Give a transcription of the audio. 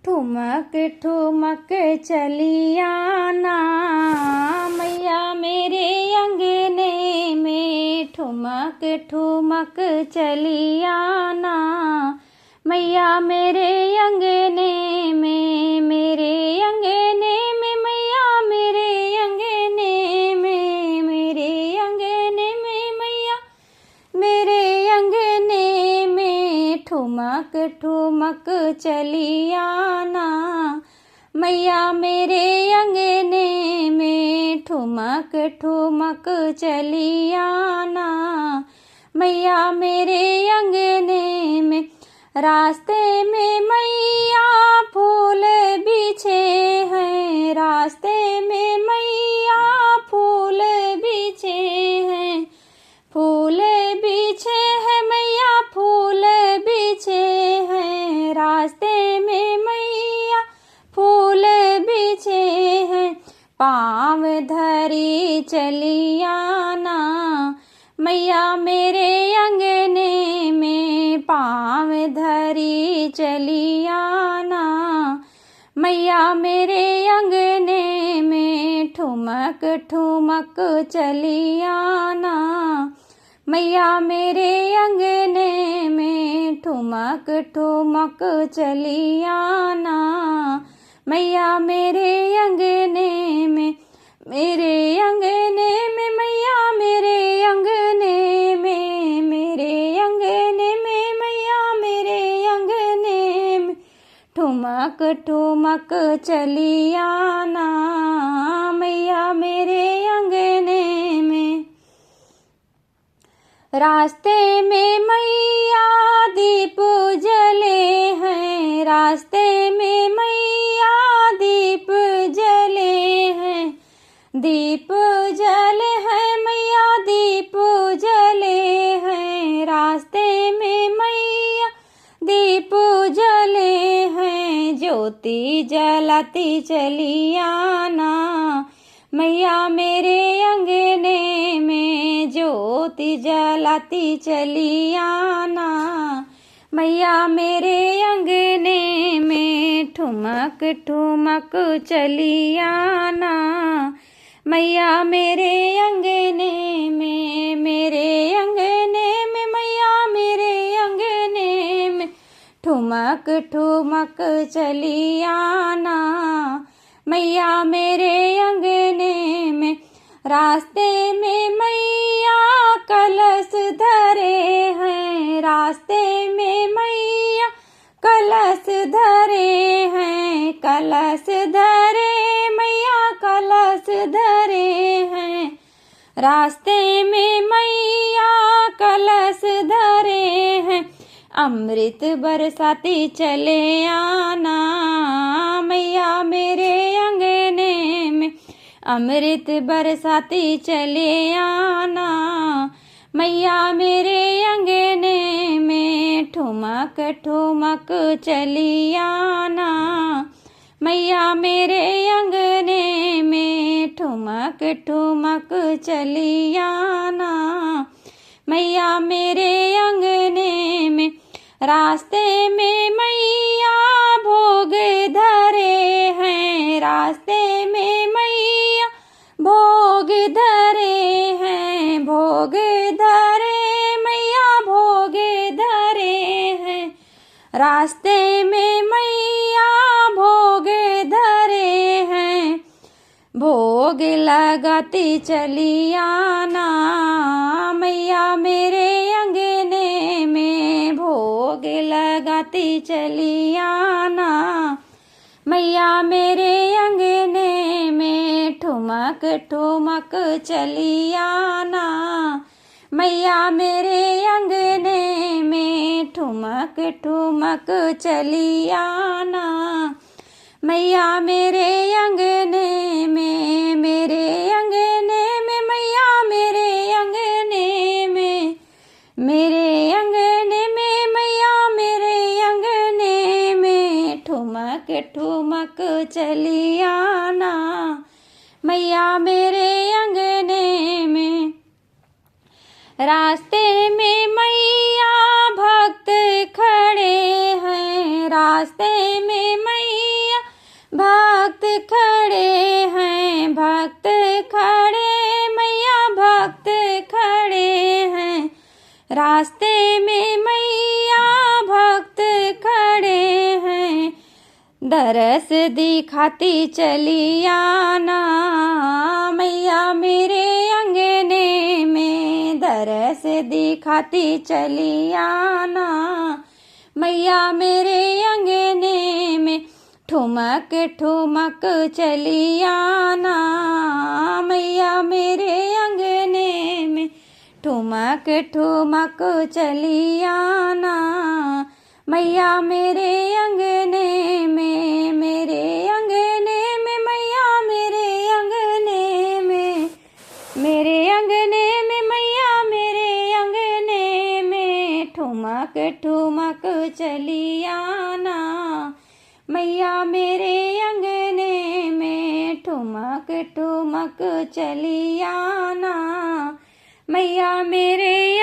ठुमक ठुमक चली आना मैया मेरे अंगने में, ठुमक ठुमक चली आना मैया मेरे अंगने में, मेरे अंगने में मैया मेरे अंगने में, मेरे अंगने में मैया मेरे अंगने में, ठुमक ठुमक चली आना मैया मेरे अंगने में, ठुमक ठुमक चली आना मैया मेरे अंगने में। रास्ते में मैया फूल बिछे हैं, रास्ते में मैया फूल बिछे हैं, फूल बिछे हैं मैया फूल बिछे हैं, रास्ते में मैया फूल बिछे हैं। पाँव धरी चली आना मैया मेरे अंगने में, पाँव धरी चली आना मैया मेरे अंगने में, ठुमक ठुमक चली आना मैया मेरे अंगने में, ठुमक ठुमक चली आना मैया मेरे अंगने में, मेरे अंगने में मैया मेरे अंगने में, मेरे अंगने में मैया मेरे अंगने में, ठुमक ठुमक चली आना मैया मेरे अंगने में। रास्ते में मैया दीप जले हैं, रास्ते में मैया दीप जले हैं, दीप जले हैं मैया दीप जले हैं, रास्ते में मैया दीप जले हैं। ज्योति जलाती चली आना मैया मेरे अंगने में, ज्योति जलाती चली आना मैया मेरे अंगने में, ठुमक ठुमक चली आना मैया मेरे अंगने में, मेरे अंगने में मैया मेरे अंगने में, ठुमक ठुमक चली आना मैया मेरे अंगने में। रास्ते में मैया कलश धरे हैं, रास्ते में मैया कलश धरे हैं, कलश धरे मैया कलश धरे हैं, रास्ते में मैया कलश धरे हैं। अमृत बरसाती चले आना मैया मेरे अंगने में, अमृत बरसाती चले आना मैया मेरे अंगने में, ठुमक ठुमक चली आना मैया मेरे अंगने में, ठुमक ठुमक चली आना मैया मेरे अंगने में। रास्ते में मैया भोग धरे हैं, रास्ते में मैया भोग धरे हैं, भोग धरे मैया भोग धरे हैं, रास्ते में मैया भोग धरे हैं। भोग लगाती चली आना मैया मेरे अंगने में, भोग लगाती चली आना मैया मेरे अंगने में, ठुमक ठुमक चली आना मैया मेरे अंगने में, ठुमक ठुमक चली आना मैया मेरे अंगने में, मेरे अंगने में मैया मेरे अंगने में, मेरे अंगने में मैया मेरे अंगने में, ठुमक ठुमक चली आना मैया मेरे अंगने में। रास्ते में मैया भक्त खड़े हैं, रास्ते में मैया भक्त खड़े हैं, भक्त खड़े, मैया भक्त खड़े हैं रास्ते में, मैया भक्त खड़े हैं। दरस दिखाती चली आना मैया मेरे अंगने में, दरस दिखाती चली आना मैया मेरे अंगने में। ठुमक ठुमक चली आना मैया मेरे अंगने में, ठुमक ठुमक चली आना मैया मेरे अंगने में, मेरे अंगने में मैया मेरे अंगने में, मेरे अंगने में मैया मेरे अंगने में। ठुमक ठुमक चली आना मैया मेरे अंगने में, ठुमक ठुमक चली आना मैया मेरे